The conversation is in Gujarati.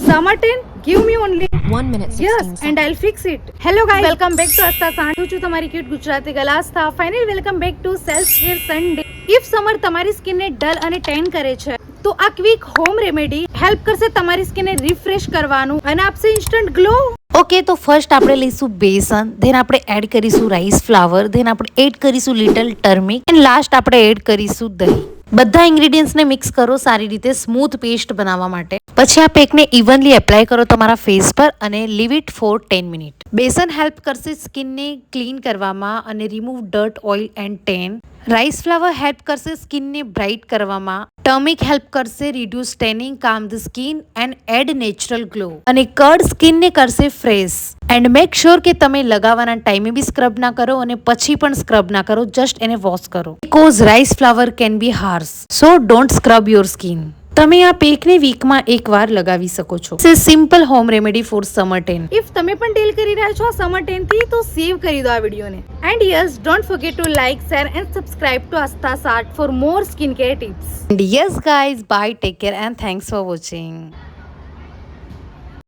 Summer 10, give me only 1 minute 16 yes, seconds. and I'll fix it. Hello guys, welcome back to Asta Sand. હું છું તમારી cute Gujarati girl Aastha. Finally welcome back to self care Sunday. If summer તમારી સ્કિનને ડલ અને ટેન કરે છે તો આ ક્વિક હોમ રેમેડી હેલ્પ કરશે તમારી સ્કિનને રિફ્રેશ કરવાનું અને આપશે ઇન્સ્ટન્ટ ગ્લો. ઓકે, તો ફર્સ્ટ આપણે લઈશું બેસન, ધેન આપણે એડ કરીશું રાઈસ ફ્લાવર, ધેન આપણે એડ કરીશું લિટલ ટર્મિક એન્ડ લાસ્ટ આપણે એડ કરીશું દહીં. બધા ઇન્ગ્રેડિયન્ટ્સને મિક્સ કરો સારી રીતે સ્મૂથ પેસ્ટ બનાવવા માટે. પછી આ પેકને ઇવનલી એપ્લાય કરો તમારા ફેસ પર અને leave it for 10 minute. Besan help કરશે સ્કિનને ક્લીન કરવામાં અને remove dirt, oil and tan. Rice flour help કરશે સ્કિનને બ્રાઇટ કરવામાં. ટર્મિક હેલ્પ કરશે reduce tanning, calm the skin and add natural glow. અને કર્ડ સ્કિનને કરશે ફ્રેશ. એન્ડ મેક શ્યોર કે તમે લગાવવાના ટાઈમે બી સ્ક્રબ ના કરો અને પછી પણ સ્ક્રબ ના કરો, જસ્ટ એને વોશ કરો. Because rice flour can be harsh, so don't scrub your skin. તમે આ પેકને વીકમાં એકવાર લગાવી શકો છો. It's a simple home remedy for summer 10. If તમે પણ ડીલ કરી રહ્યા છો સમર 10 થી તો સેવ કરી દો આ વિડીયોને. And yes, don't forget to like, share and subscribe to Aastha સાટ for more skin care tips. And yes guys, bye, take care and thanks for watching.